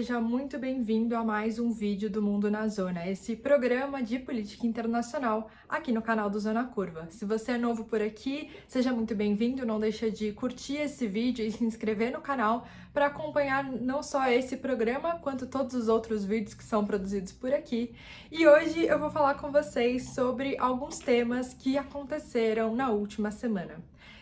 seja muito bem-vindo a mais um vídeo do Mundo na Zona, esse programa de política internacional aqui no canal do Zona Curva. Se você é novo por aqui, seja muito bem-vindo, não deixa de curtir esse vídeo e se inscrever no canal para acompanhar não só esse programa, quanto todos os outros vídeos que são produzidos por aqui. E hoje eu vou falar com vocês sobre alguns temas que aconteceram na última semana.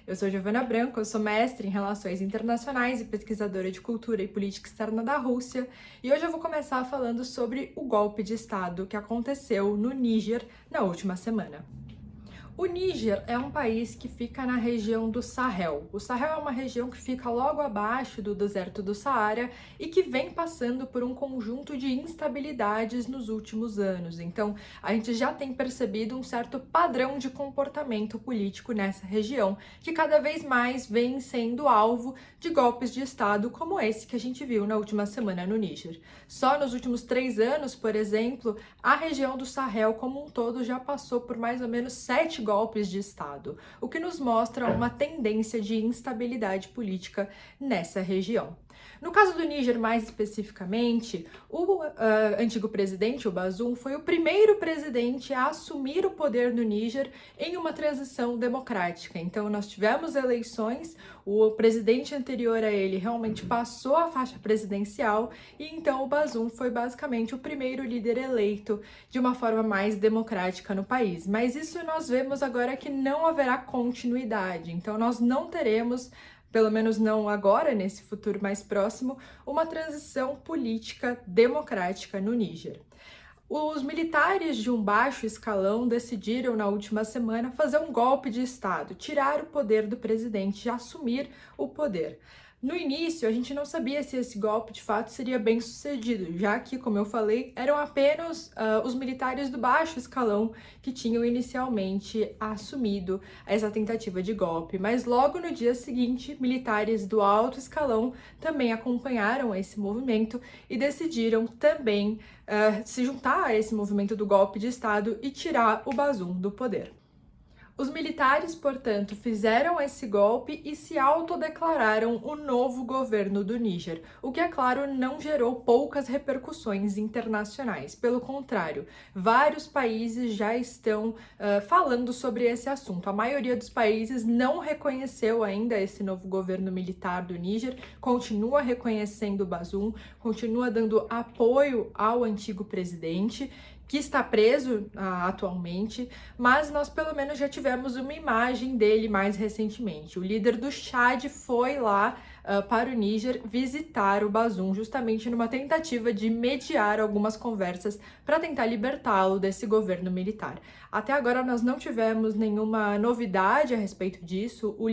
Eu sou Giovana Branco, eu sou mestre em Relações Internacionais e pesquisadora de Cultura e Política Externa da Rússia, e hoje eu vou começar falando sobre o golpe de Estado que aconteceu no Níger na última semana. O Níger é um país que fica na região do Sahel. O Sahel é uma região que fica logo abaixo do deserto do Saara e que vem passando por um conjunto de instabilidades nos últimos anos. Então, a gente já tem percebido um certo padrão de comportamento político nessa região, que cada vez mais vem sendo alvo de golpes de Estado como esse que a gente viu na última semana no Níger. Só nos últimos 3 anos, por exemplo, a região do Sahel como um todo já passou por mais ou menos 7 golpes de Estado, o que nos mostra uma tendência de instabilidade política nessa região. No caso do Níger, mais especificamente, o antigo presidente, o Bazoum, foi o primeiro presidente a assumir o poder no Níger em uma transição democrática. Então, nós tivemos eleições, o presidente anterior a ele realmente passou a faixa presidencial e então o Bazoum foi basicamente o primeiro líder eleito de uma forma mais democrática no país. Mas isso nós vemos agora que não haverá continuidade, então nós não teremos, pelo menos não agora, nesse futuro mais próximo, uma transição política democrática no Níger. Os militares de um baixo escalão decidiram na última semana fazer um golpe de Estado, tirar o poder do presidente e assumir o poder. No início, a gente não sabia se esse golpe de fato seria bem sucedido, já que, como eu falei, eram apenas os militares do baixo escalão que tinham inicialmente assumido essa tentativa de golpe. Mas logo no dia seguinte, militares do alto escalão também acompanharam esse movimento e decidiram também se juntar a esse movimento do golpe de Estado e tirar o Bazoum do poder. Os militares, portanto, fizeram esse golpe e se autodeclararam o novo governo do Níger, o que, é claro, não gerou poucas repercussões internacionais. Pelo contrário, vários países já estão falando sobre esse assunto. A maioria dos países não reconheceu ainda esse novo governo militar do Níger, continua reconhecendo o Bazoum, continua dando apoio ao antigo presidente, que está preso atualmente, mas nós pelo menos já tivemos uma imagem dele mais recentemente. O líder do Chad foi lá para o Níger visitar o Bazoum, justamente numa tentativa de mediar algumas conversas para tentar libertá-lo desse governo militar. Até agora nós não tivemos nenhuma novidade a respeito disso. O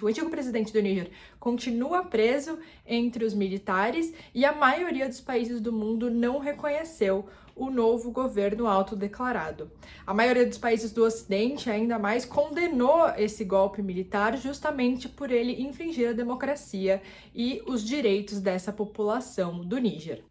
antigo presidente do Níger continua preso entre os militares e a maioria dos países do mundo não reconheceu o novo governo autodeclarado. A maioria dos países do Ocidente, ainda mais, condenou esse golpe militar justamente por ele infringir a democracia e os direitos dessa população do Níger.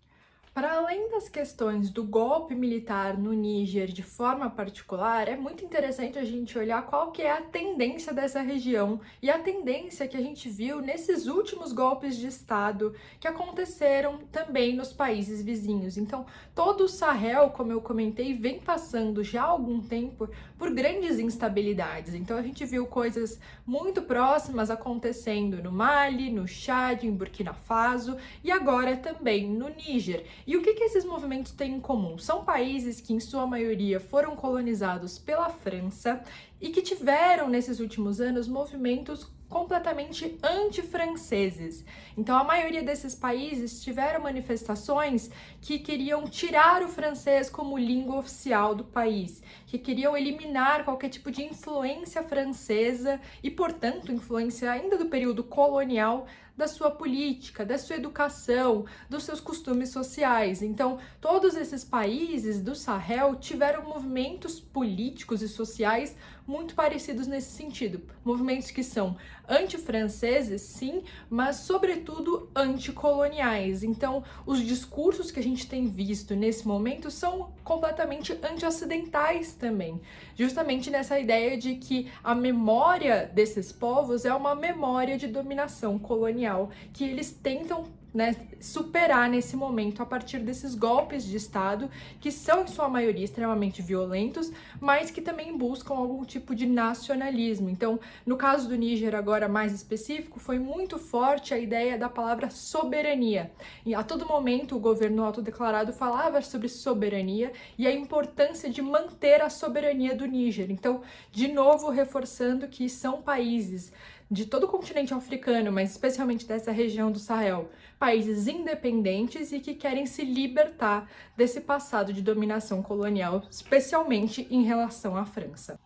Para além das questões do golpe militar no Níger de forma particular, é muito interessante a gente olhar qual que é a tendência dessa região e a tendência que a gente viu nesses últimos golpes de Estado que aconteceram também nos países vizinhos. Então, todo o Sahel, como eu comentei, vem passando já há algum tempo por grandes instabilidades. Então, a gente viu coisas muito próximas acontecendo no Mali, no Chad, em Burkina Faso e agora também no Níger. E o que esses movimentos têm em comum? São países que, em sua maioria, foram colonizados pela França e que tiveram, nesses últimos anos, movimentos completamente anti-franceses. Então, a maioria desses países tiveram manifestações que queriam tirar o francês como língua oficial do país, que queriam eliminar qualquer tipo de influência francesa e, portanto, influência ainda do período colonial da sua política, da sua educação, dos seus costumes sociais. Então, todos esses países do Sahel tiveram movimentos políticos e sociais muito parecidos nesse sentido. Movimentos que são antifranceses, sim, mas sobretudo anticoloniais. Então, os discursos que a gente tem visto nesse momento são completamente anti-ocidentais também, justamente nessa ideia de que a memória desses povos é uma memória de dominação colonial que eles tentam né, superar nesse momento a partir desses golpes de Estado, que são, em sua maioria, extremamente violentos, mas que também buscam algum tipo de nacionalismo. Então, no caso do Níger, agora mais específico, foi muito forte a ideia da palavra soberania. E a todo momento, o governo autodeclarado falava sobre soberania e a importância de manter a soberania do Níger. Então, de novo, reforçando que são países de todo o continente africano, mas especialmente dessa região do Sahel, países independentes e que querem se libertar desse passado de dominação colonial, especialmente em relação à França.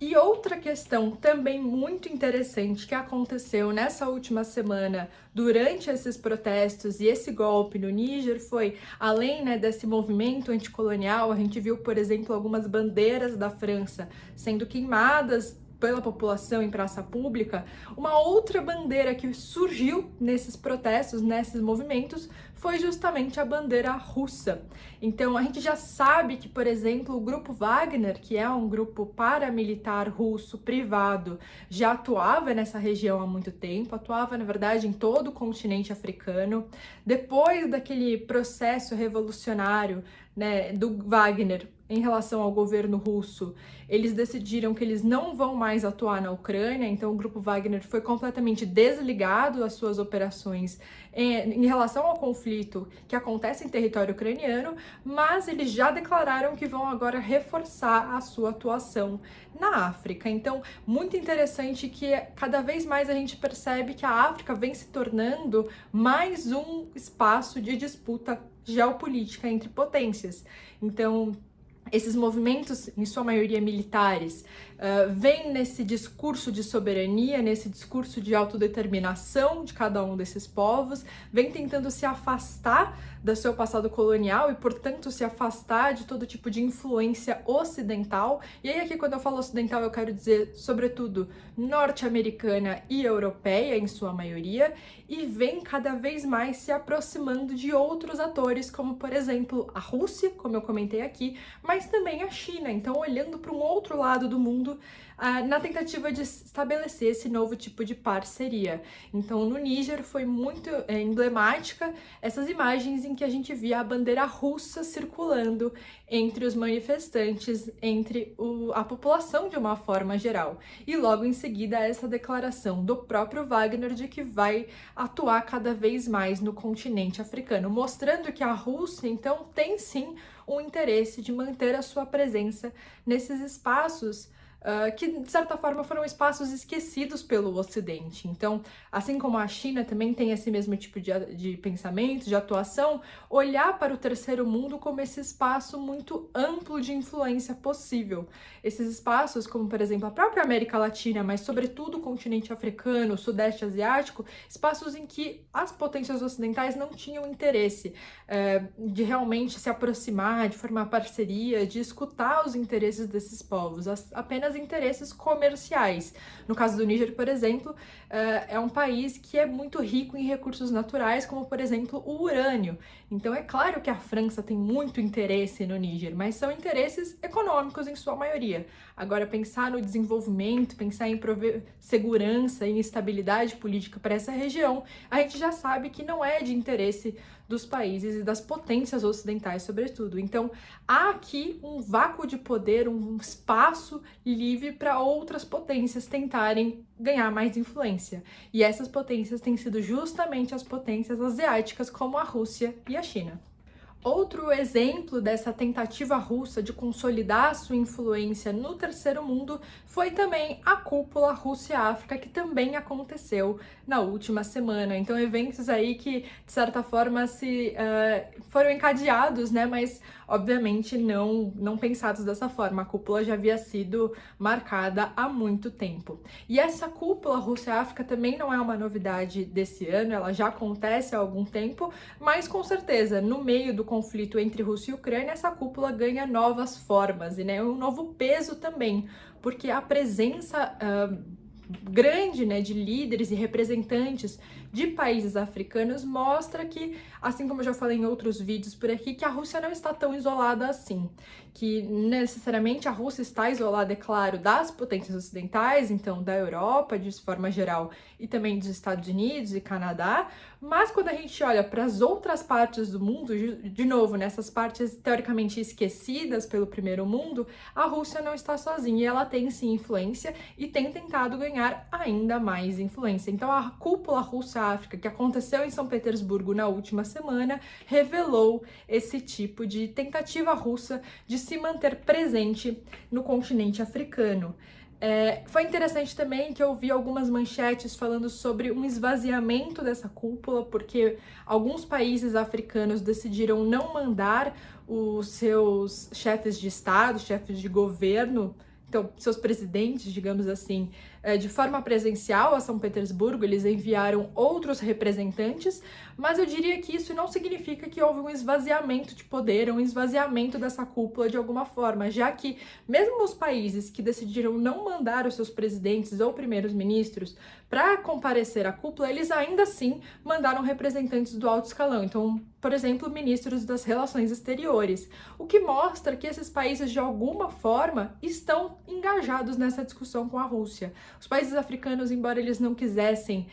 E outra questão também muito interessante que aconteceu nessa última semana durante esses protestos e esse golpe no Níger foi, além, né, desse movimento anticolonial, a gente viu, por exemplo, algumas bandeiras da França sendo queimadas pela população em praça pública. Uma outra bandeira que surgiu nesses protestos, nesses movimentos, foi justamente a bandeira russa. Então a gente já sabe que, por exemplo, o grupo Wagner, que é um grupo paramilitar russo privado, já atuava nessa região há muito tempo, atuava, na verdade, em todo o continente africano. Depois daquele processo revolucionário, né, do Wagner em relação ao governo russo, eles decidiram que eles não vão mais atuar na Ucrânia, então o grupo Wagner foi completamente desligado das suas operações em relação ao conflito que acontece em território ucraniano, mas eles já declararam que vão agora reforçar a sua atuação na África. Então, muito interessante que cada vez mais a gente percebe que a África vem se tornando mais um espaço de disputa geopolítica entre potências. Então, esses movimentos, em sua maioria militares, vêm nesse discurso de soberania, nesse discurso de autodeterminação de cada um desses povos, vem tentando se afastar do seu passado colonial e, portanto, se afastar de todo tipo de influência ocidental. E aí aqui, quando eu falo ocidental, eu quero dizer, sobretudo, norte-americana e europeia, em sua maioria, e vem cada vez mais se aproximando de outros atores, como, por exemplo, a Rússia, como eu comentei aqui, mas também a China. Então, olhando para um outro lado do mundo, na tentativa de estabelecer esse novo tipo de parceria. Então, no Níger foi muito emblemática essas imagens em que a gente via a bandeira russa circulando entre os manifestantes, entre a população de uma forma geral. E logo em seguida essa declaração do próprio Wagner de que vai atuar cada vez mais no continente africano, mostrando que a Rússia, então, tem sim um interesse de manter a sua presença nesses espaços que, de certa forma, foram espaços esquecidos pelo Ocidente. Então, assim como a China também tem esse mesmo tipo de pensamento, de atuação, olhar para o terceiro mundo como esse espaço muito amplo de influência possível. Esses espaços, como, por exemplo, a própria América Latina, mas, sobretudo, o continente africano, o Sudeste Asiático, espaços em que as potências ocidentais não tinham interesse de realmente se aproximar, de formar parceria, de escutar os interesses desses povos, apenas interesses comerciais. No caso do Níger, por exemplo, é um país que é muito rico em recursos naturais, como, por exemplo, o urânio. Então, é claro que a França tem muito interesse no Níger, mas são interesses econômicos em sua maioria. Agora, pensar no desenvolvimento, pensar em prover segurança e estabilidade política para essa região, a gente já sabe que não é de interesse dos países e das potências ocidentais, sobretudo. Então, há aqui um vácuo de poder, um espaço livre para outras potências tentarem ganhar mais influência. E essas potências têm sido justamente as potências asiáticas, como a Rússia e a China. Outro exemplo dessa tentativa russa de consolidar sua influência no terceiro mundo foi também a cúpula Rússia-África, que também aconteceu na última semana. Então, eventos aí que, de certa forma, foram encadeados, né? Mas, obviamente, não pensados dessa forma. A cúpula já havia sido marcada há muito tempo. E essa cúpula Rússia-África também não é uma novidade desse ano, ela já acontece há algum tempo, mas, com certeza, no meio do conflito entre Rússia e Ucrânia, essa cúpula ganha novas formas e, né, um novo peso também, porque a presença grande, né, de líderes e representantes de países africanos mostra que, assim como eu já falei em outros vídeos por aqui, que a Rússia não está tão isolada assim, que necessariamente a Rússia está isolada, é claro, das potências ocidentais, então da Europa de forma geral e também dos Estados Unidos e Canadá, mas quando a gente olha para as outras partes do mundo, de novo, nessas partes teoricamente esquecidas pelo primeiro mundo, a Rússia não está sozinha e ela tem sim influência e tem tentado ganhar ainda mais influência. Então a cúpula Rússia-África que aconteceu em São Petersburgo na última semana revelou esse tipo de tentativa russa de se manter presente no continente africano. Foi interessante também que eu vi algumas manchetes falando sobre um esvaziamento dessa cúpula, porque alguns países africanos decidiram não mandar os seus chefes de Estado, chefes de governo, então seus presidentes, digamos assim, de forma presencial a São Petersburgo. Eles enviaram outros representantes, mas eu diria que isso não significa que houve um esvaziamento de poder, um esvaziamento dessa cúpula de alguma forma, já que mesmo os países que decidiram não mandar os seus presidentes ou primeiros ministros para comparecer à cúpula, eles ainda assim mandaram representantes do alto escalão. Então, por exemplo, ministros das relações exteriores, o que mostra que esses países de alguma forma estão engajados nessa discussão com a Rússia. Os países africanos, embora eles não quisessem,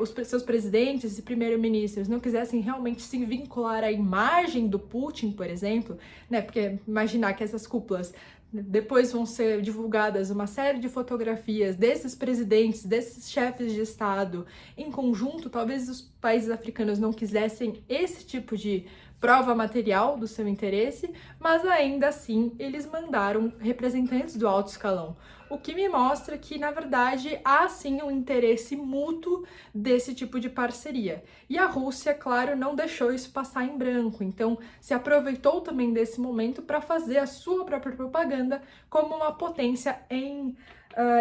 os seus presidentes e primeiros-ministros não quisessem realmente se vincular à imagem do Putin, por exemplo, né? Porque imaginar que essas cúpulas depois vão ser divulgadas uma série de fotografias desses presidentes, desses chefes de Estado em conjunto, talvez os países africanos não quisessem esse tipo de prova material do seu interesse, mas ainda assim eles mandaram representantes do alto escalão, o que me mostra que, na verdade, há sim um interesse mútuo desse tipo de parceria. E a Rússia, claro, não deixou isso passar em branco, então se aproveitou também desse momento para fazer a sua própria propaganda como uma potência em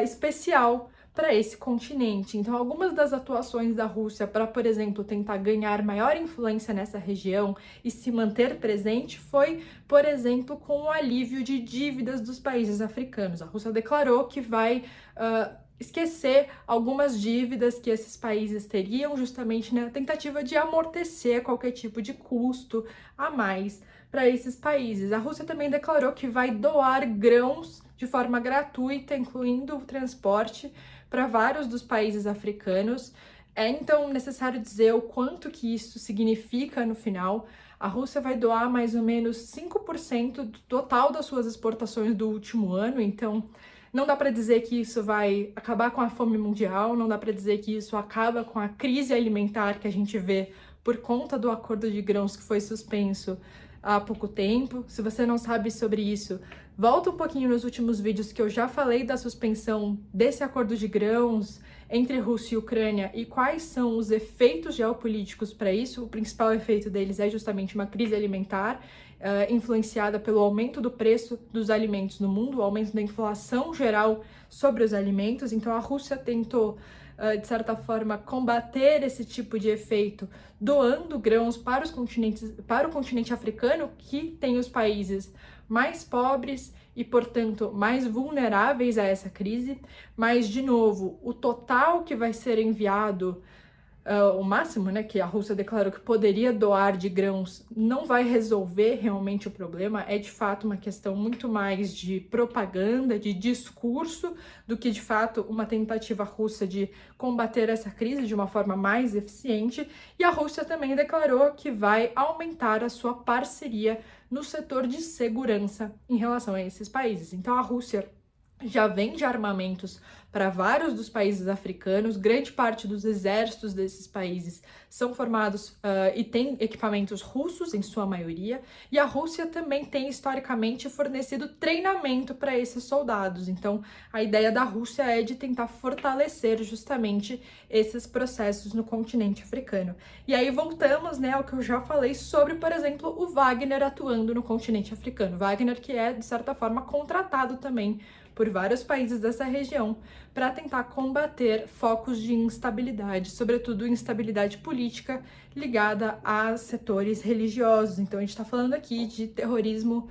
especial para esse continente. Então, algumas das atuações da Rússia para, por exemplo, tentar ganhar maior influência nessa região e se manter presente foi, por exemplo, com o alívio de dívidas dos países africanos. A Rússia declarou que vai esquecer algumas dívidas que esses países teriam, justamente na tentativa de amortecer qualquer tipo de custo a mais para esses países. A Rússia também declarou que vai doar grãos de forma gratuita, incluindo o transporte, para vários dos países africanos. É então necessário dizer o quanto que isso significa no final. A Rússia vai doar mais ou menos 5% do total das suas exportações do último ano, então não dá para dizer que isso vai acabar com a fome mundial, não dá para dizer que isso acaba com a crise alimentar que a gente vê por conta do acordo de grãos que foi suspenso há pouco tempo. Se você não sabe sobre isso, volta um pouquinho nos últimos vídeos que eu já falei da suspensão desse acordo de grãos entre Rússia e Ucrânia e quais são os efeitos geopolíticos para isso. O principal efeito deles é justamente uma crise alimentar, influenciada pelo aumento do preço dos alimentos no mundo, o aumento da inflação geral sobre os alimentos. Então a Rússia tentou, de certa forma, combater esse tipo de efeito, doando grãos para o continente africano, que tem os países mais pobres e, portanto, mais vulneráveis a essa crise. Mas, de novo, o total que vai ser enviado, o máximo, né, que a Rússia declarou que poderia doar de grãos, não vai resolver realmente o problema. É de fato uma questão muito mais de propaganda, de discurso, do que de fato uma tentativa russa de combater essa crise de uma forma mais eficiente. E a Rússia também declarou que vai aumentar a sua parceria no setor de segurança em relação a esses países. Então a Rússia já vende armamentos para vários dos países africanos. Grande parte dos exércitos desses países são formados e têm equipamentos russos, em sua maioria, e a Rússia também tem historicamente fornecido treinamento para esses soldados. Então, a ideia da Rússia é de tentar fortalecer justamente esses processos no continente africano. E aí voltamos, né, ao que eu já falei sobre, por exemplo, o Wagner atuando no continente africano. Wagner que é, de certa forma, contratado também por vários países dessa região para tentar combater focos de instabilidade, sobretudo instabilidade política ligada a setores religiosos. Então a gente está falando aqui de terrorismo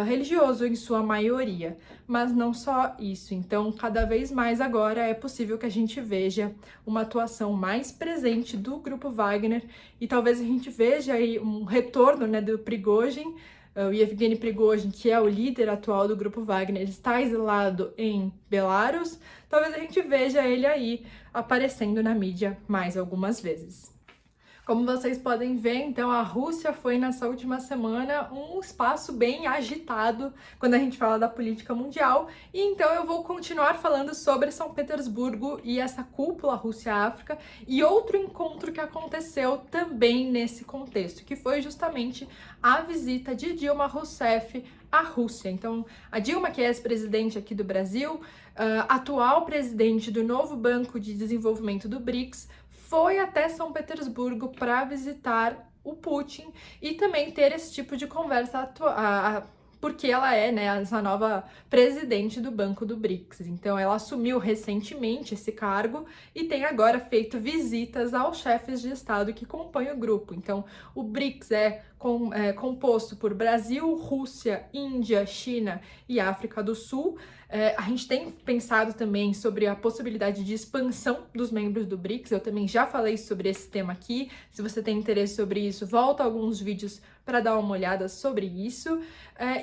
religioso em sua maioria, mas não só isso. Então, cada vez mais agora é possível que a gente veja uma atuação mais presente do grupo Wagner e talvez a gente veja aí um retorno, né, do Prigozhin. O Yevgeny Prigozhin, que é o líder atual do grupo Wagner, está exilado em Belarus. Talvez a gente veja ele aí aparecendo na mídia mais algumas vezes. Como vocês podem ver, então, a Rússia foi nessa última semana um espaço bem agitado quando a gente fala da política mundial, e então eu vou continuar falando sobre São Petersburgo e essa cúpula Rússia-África e outro encontro que aconteceu também nesse contexto, que foi justamente a visita de Dilma Rousseff à Rússia. Então, a Dilma, que é ex-presidente aqui do Brasil, atual presidente do novo Banco de Desenvolvimento do BRICS, foi até São Petersburgo para visitar o Putin e também ter esse tipo de conversa porque ela é, né, essa nova presidente do Banco do BRICS. Então, ela assumiu recentemente esse cargo e tem agora feito visitas aos chefes de Estado que compõem o grupo. Então, o BRICS é composto por Brasil, Rússia, Índia, China e África do Sul. A gente tem pensado também sobre a possibilidade de expansão dos membros do BRICS. Eu também já falei sobre esse tema aqui. Se você tem interesse sobre isso, volta a alguns vídeos para dar uma olhada sobre isso.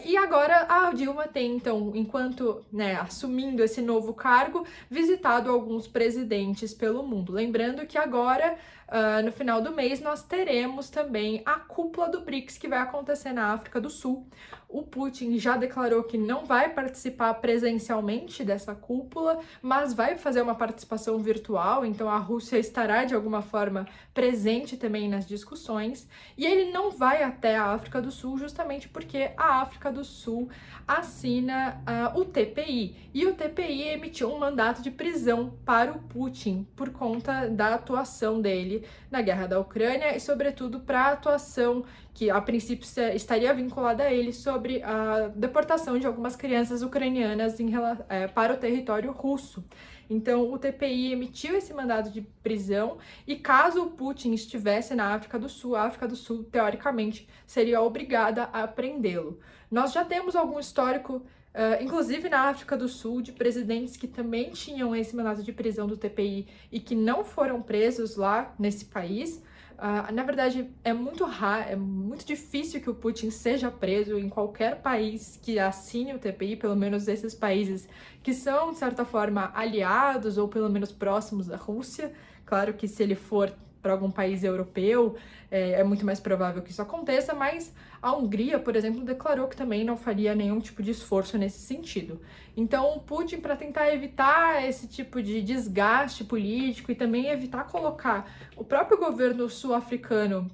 E agora a Dilma tem, então, enquanto, né, assumindo esse novo cargo, visitado alguns presidentes pelo mundo. Lembrando que agora, no final do mês, nós teremos também a cúpula do BRICS, que vai acontecer na África do Sul. O Putin já declarou que não vai participar presencialmente dessa cúpula, mas vai fazer uma participação virtual, então a Rússia estará de alguma forma presente também nas discussões, e ele não vai até a África do Sul justamente porque a África do Sul assina o TPI, e o TPI emitiu um mandato de prisão para o Putin por conta da atuação dele na guerra da Ucrânia e, sobretudo, para a atuação que a princípio estaria vinculada a ele sobre a deportação de algumas crianças ucranianas para o território russo. Então, o TPI emitiu esse mandado de prisão e caso o Putin estivesse na África do Sul, a África do Sul, teoricamente, seria obrigada a prendê-lo. Nós já temos algum histórico, inclusive na África do Sul, de presidentes que também tinham esse mandado de prisão do TPI e que não foram presos lá nesse país. Na verdade, é muito raro, é muito difícil que o Putin seja preso em qualquer país que assine o TPI, pelo menos esses países que são, de certa forma, aliados ou pelo menos próximos da Rússia. Claro que se ele for para algum país europeu, é muito mais provável que isso aconteça, mas a Hungria, por exemplo, declarou que também não faria nenhum tipo de esforço nesse sentido. Então, o Putin, para tentar evitar esse tipo de desgaste político e também evitar colocar o próprio governo sul-africano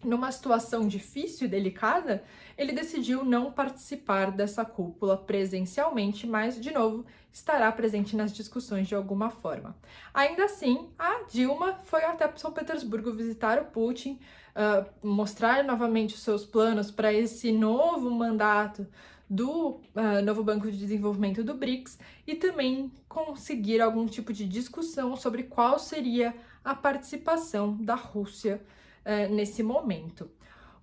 numa situação difícil e delicada, ele decidiu não participar dessa cúpula presencialmente, mas, de novo, estará presente nas discussões de alguma forma. Ainda assim, a Dilma foi até São Petersburgo visitar o Putin, mostrar novamente os seus planos para esse novo mandato do novo Banco de Desenvolvimento do BRICS e também conseguir algum tipo de discussão sobre qual seria a participação da Rússia nesse momento.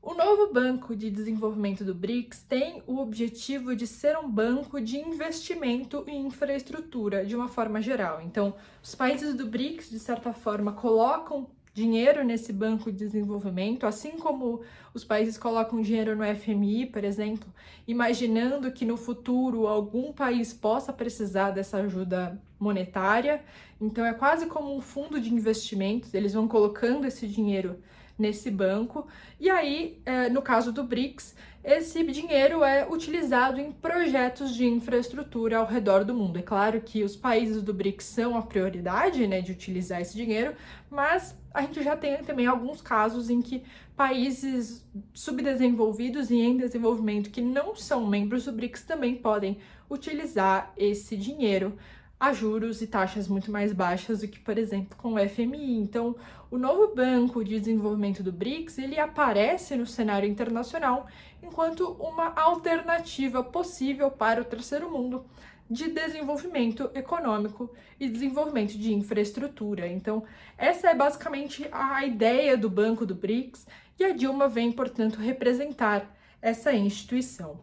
O novo Banco de Desenvolvimento do BRICS tem o objetivo de ser um banco de investimento em infraestrutura de uma forma geral. Então, os países do BRICS, de certa forma, colocam dinheiro nesse banco de desenvolvimento, assim como os países colocam dinheiro no FMI, por exemplo, imaginando que no futuro algum país possa precisar dessa ajuda monetária. Então, é quase como um fundo de investimentos, eles vão colocando esse dinheiro nesse banco, e aí, no caso do BRICS, esse dinheiro é utilizado em projetos de infraestrutura ao redor do mundo. É claro que os países do BRICS são a prioridade, né, de utilizar esse dinheiro, mas a gente já tem também alguns casos em que países subdesenvolvidos e em desenvolvimento que não são membros do BRICS também podem utilizar esse dinheiro a juros e taxas muito mais baixas do que, por exemplo, com o FMI. Então, o novo Banco de Desenvolvimento do BRICS, ele aparece no cenário internacional enquanto uma alternativa possível para o terceiro mundo de desenvolvimento econômico e desenvolvimento de infraestrutura. Então, essa é basicamente a ideia do Banco do BRICS e a Dilma vem, portanto, representar essa instituição.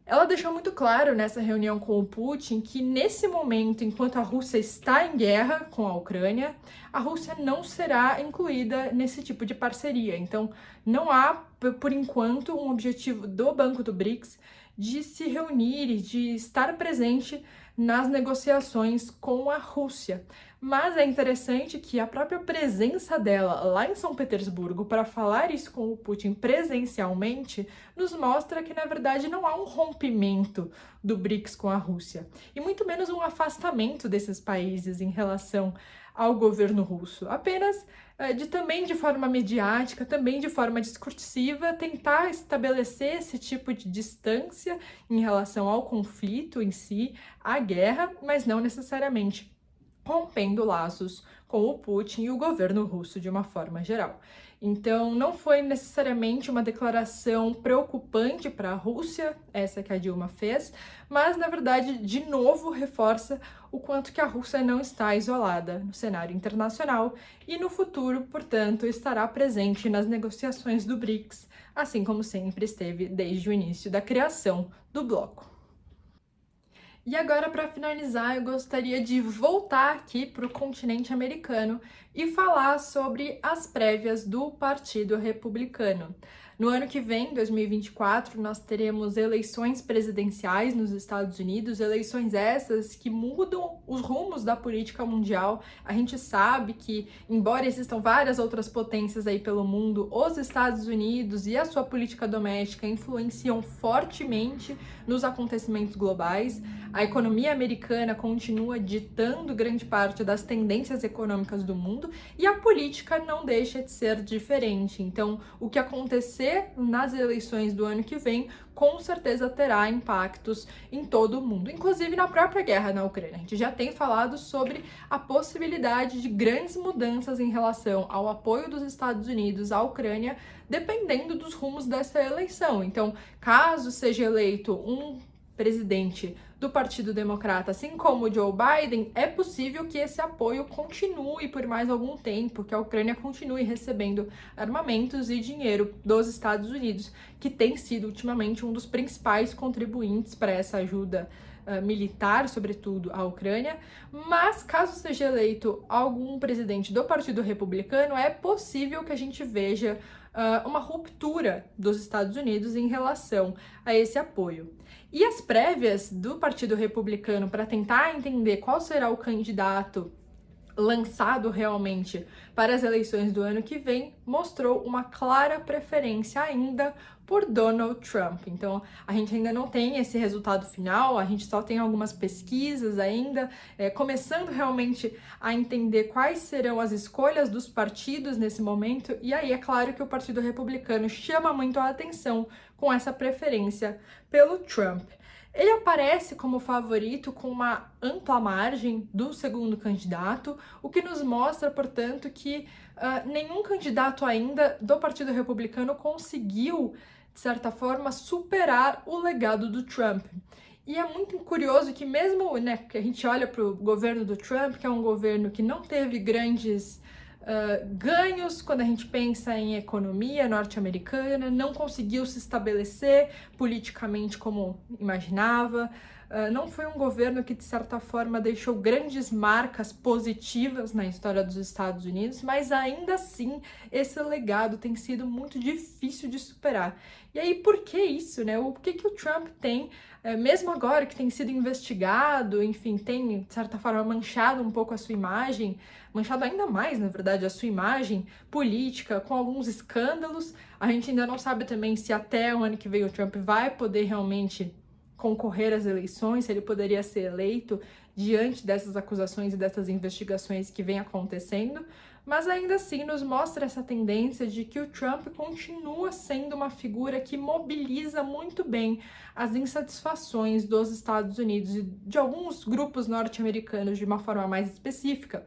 Ela deixou muito claro nessa reunião com o Putin que, nesse momento, enquanto a Rússia está em guerra com a Ucrânia, a Rússia não será incluída nesse tipo de parceria. Então, não há, por enquanto, um objetivo do Banco do BRICS de se reunir e de estar presente nas negociações com a Rússia. Mas é interessante que a própria presença dela lá em São Petersburgo para falar isso com o Putin presencialmente nos mostra que, na verdade, não há um rompimento do BRICS com a Rússia, e muito menos um afastamento desses países em relação ao governo russo. Apenas também de forma mediática, também de forma discursiva, tentar estabelecer esse tipo de distância em relação ao conflito em si, à guerra, mas não necessariamente rompendo laços com o Putin e o governo russo de uma forma geral. Então, não foi necessariamente uma declaração preocupante para a Rússia, essa que a Dilma fez, mas, na verdade, de novo reforça o quanto que a Rússia não está isolada no cenário internacional e, no futuro, portanto, estará presente nas negociações do BRICS, assim como sempre esteve desde o início da criação do bloco. E agora, para finalizar, eu gostaria de voltar aqui para o continente americano e falar sobre as prévias do Partido Republicano. No ano que vem, 2024, nós teremos eleições presidenciais nos Estados Unidos, eleições essas que mudam os rumos da política mundial. A gente sabe que, embora existam várias outras potências aí pelo mundo, os Estados Unidos e a sua política doméstica influenciam fortemente nos acontecimentos globais. A economia americana continua ditando grande parte das tendências econômicas do mundo e a política não deixa de ser diferente. Então, o que acontecer nas eleições do ano que vem com certeza terá impactos em todo o mundo, inclusive na própria guerra na Ucrânia. A gente já tem falado sobre a possibilidade de grandes mudanças em relação ao apoio dos Estados Unidos à Ucrânia, dependendo dos rumos dessa eleição. Então, caso seja eleito um presidente do Partido Democrata, assim como o Joe Biden, é possível que esse apoio continue por mais algum tempo, que a Ucrânia continue recebendo armamentos e dinheiro dos Estados Unidos, que tem sido ultimamente um dos principais contribuintes para essa ajuda militar, sobretudo à Ucrânia. Mas caso seja eleito algum presidente do Partido Republicano, é possível que a gente veja uma ruptura dos Estados Unidos em relação a esse apoio. E as prévias do Partido Republicano para tentar entender qual será o candidato lançado realmente para as eleições do ano que vem mostrou uma clara preferência ainda por Donald Trump. Então, a gente ainda não tem esse resultado final, a gente só tem algumas pesquisas ainda, começando realmente a entender quais serão as escolhas dos partidos nesse momento, e aí é claro que o Partido Republicano chama muito a atenção com essa preferência pelo Trump. Ele aparece como favorito com uma ampla margem do segundo candidato, o que nos mostra, portanto, que nenhum candidato ainda do Partido Republicano conseguiu, de certa forma, superar o legado do Trump. E é muito curioso que mesmo, que a gente olha para o governo do Trump, que é um governo que não teve grandes ganhos quando a gente pensa em economia norte-americana, não conseguiu se estabelecer politicamente como imaginava, não foi um governo que, de certa forma, deixou grandes marcas positivas na história dos Estados Unidos, mas ainda assim esse legado tem sido muito difícil de superar. E aí, por que isso, né? O que o Trump tem, mesmo agora que tem sido investigado, enfim, tem, de certa forma, manchado um pouco a sua imagem, manchado ainda mais, na verdade, a sua imagem política, com alguns escândalos. A gente ainda não sabe também se até o ano que vem o Trump vai poder realmente concorrer às eleições, se ele poderia ser eleito diante dessas acusações e dessas investigações que vem acontecendo, mas ainda assim nos mostra essa tendência de que o Trump continua sendo uma figura que mobiliza muito bem as insatisfações dos Estados Unidos e de alguns grupos norte-americanos de uma forma mais específica.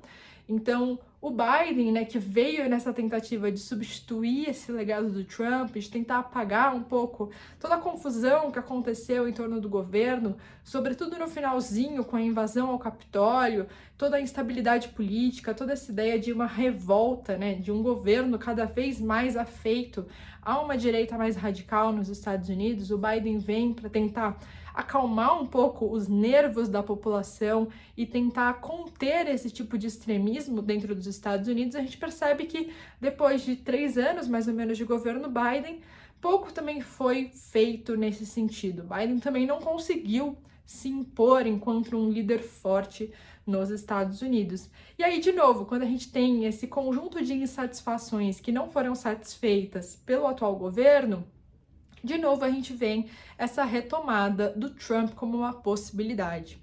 Então, O Biden, né, que veio nessa tentativa de substituir esse legado do Trump, de tentar apagar um pouco toda a confusão que aconteceu em torno do governo, sobretudo no finalzinho com a invasão ao Capitólio, toda a instabilidade política, toda essa ideia de uma revolta, né, de um governo cada vez mais afeito a uma direita mais radical nos Estados Unidos. O Biden vem para tentar acalmar um pouco os nervos da população e tentar conter esse tipo de extremismo dentro dos Estados Unidos. A gente percebe que depois de 3 anos, mais ou menos, de governo Biden, pouco também foi feito nesse sentido. Biden também não conseguiu se impor enquanto um líder forte nos Estados Unidos. E aí, de novo, quando a gente tem esse conjunto de insatisfações que não foram satisfeitas pelo atual governo, de novo a gente vê essa retomada do Trump como uma possibilidade.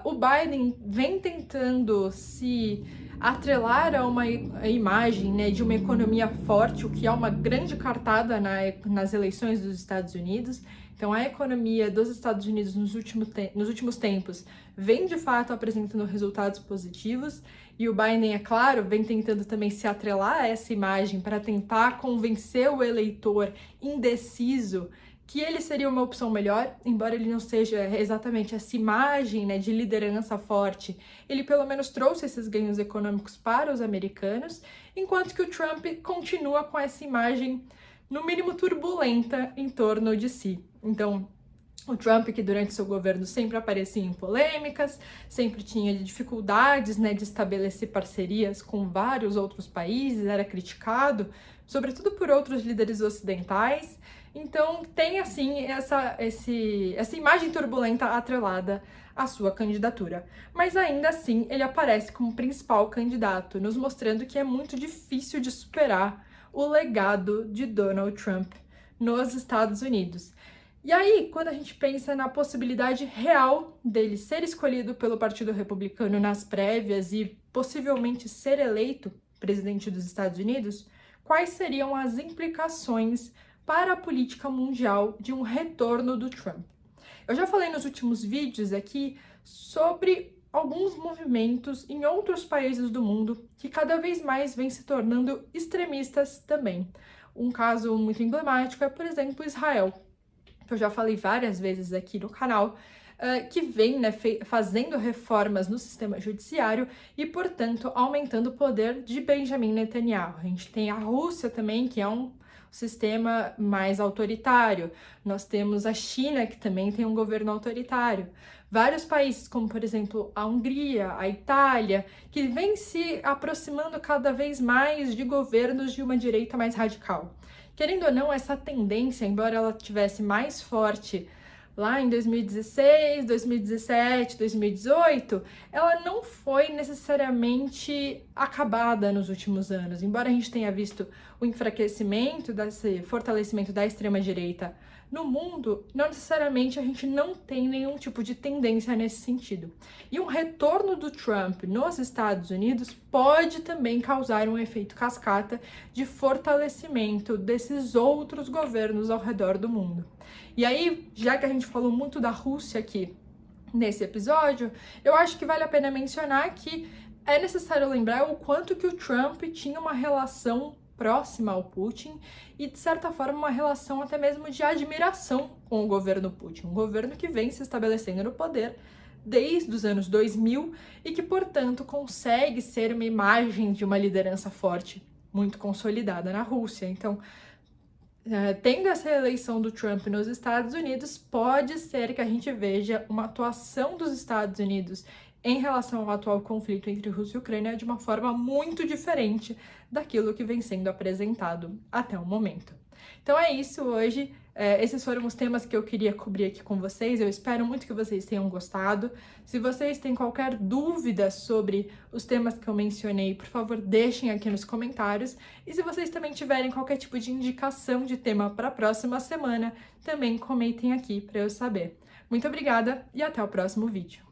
O Biden vem tentando se atrelar a uma imagem, né, de uma economia forte, o que é uma grande cartada nas eleições dos Estados Unidos. Então, a economia dos Estados Unidos nos últimos tempos vem, de fato, apresentando resultados positivos, e o Biden, é claro, vem tentando também se atrelar a essa imagem para tentar convencer o eleitor indeciso que ele seria uma opção melhor, embora ele não seja exatamente essa imagem, né, de liderança forte. Ele pelo menos trouxe esses ganhos econômicos para os americanos, enquanto que o Trump continua com essa imagem, no mínimo, turbulenta em torno de si. Então, o Trump, que durante seu governo sempre aparecia em polêmicas, sempre tinha dificuldades, né, de estabelecer parcerias com vários outros países, era criticado, sobretudo por outros líderes ocidentais. Então, tem, assim, essa imagem turbulenta atrelada à sua candidatura. Mas, ainda assim, ele aparece como principal candidato, nos mostrando que é muito difícil de superar o legado de Donald Trump nos Estados Unidos. E aí, quando a gente pensa na possibilidade real dele ser escolhido pelo Partido Republicano nas prévias e possivelmente ser eleito presidente dos Estados Unidos, quais seriam as implicações para a política mundial de um retorno do Trump? Eu já falei nos últimos vídeos aqui sobre alguns movimentos em outros países do mundo que cada vez mais vêm se tornando extremistas também. Um caso muito emblemático é, por exemplo, Israel, que eu já falei várias vezes aqui no canal, que vem, né, fazendo reformas no sistema judiciário e, portanto, aumentando o poder de Benjamin Netanyahu. A gente tem a Rússia também, que é um sistema mais autoritário. Nós temos a China, que também tem um governo autoritário. Vários países, como, por exemplo, a Hungria, a Itália, que vem se aproximando cada vez mais de governos de uma direita mais radical. Querendo ou não, essa tendência, embora ela tivesse mais forte lá em 2016, 2017, 2018, ela não foi necessariamente acabada nos últimos anos. Embora a gente tenha visto o enfraquecimento, desse fortalecimento da extrema-direita no mundo, não necessariamente a gente não tem nenhum tipo de tendência nesse sentido. E um retorno do Trump nos Estados Unidos pode também causar um efeito cascata de fortalecimento desses outros governos ao redor do mundo. E aí, já que a gente falou muito da Rússia aqui nesse episódio, eu acho que vale a pena mencionar que é necessário lembrar o quanto que o Trump tinha uma relação próxima ao Putin e, de certa forma, uma relação até mesmo de admiração com o governo Putin, um governo que vem se estabelecendo no poder desde os anos 2000 e que, portanto, consegue ser uma imagem de uma liderança forte, muito consolidada na Rússia. Então, tendo essa eleição do Trump nos Estados Unidos, pode ser que a gente veja uma atuação dos Estados Unidos em relação ao atual conflito entre Rússia e Ucrânia de uma forma muito diferente daquilo que vem sendo apresentado até o momento. Então é isso hoje. Esses foram os temas que eu queria cobrir aqui com vocês. Eu espero muito que vocês tenham gostado. Se vocês têm qualquer dúvida sobre os temas que eu mencionei, por favor, deixem aqui nos comentários. E se vocês também tiverem qualquer tipo de indicação de tema para a próxima semana, também comentem aqui para eu saber. Muito obrigada e até o próximo vídeo.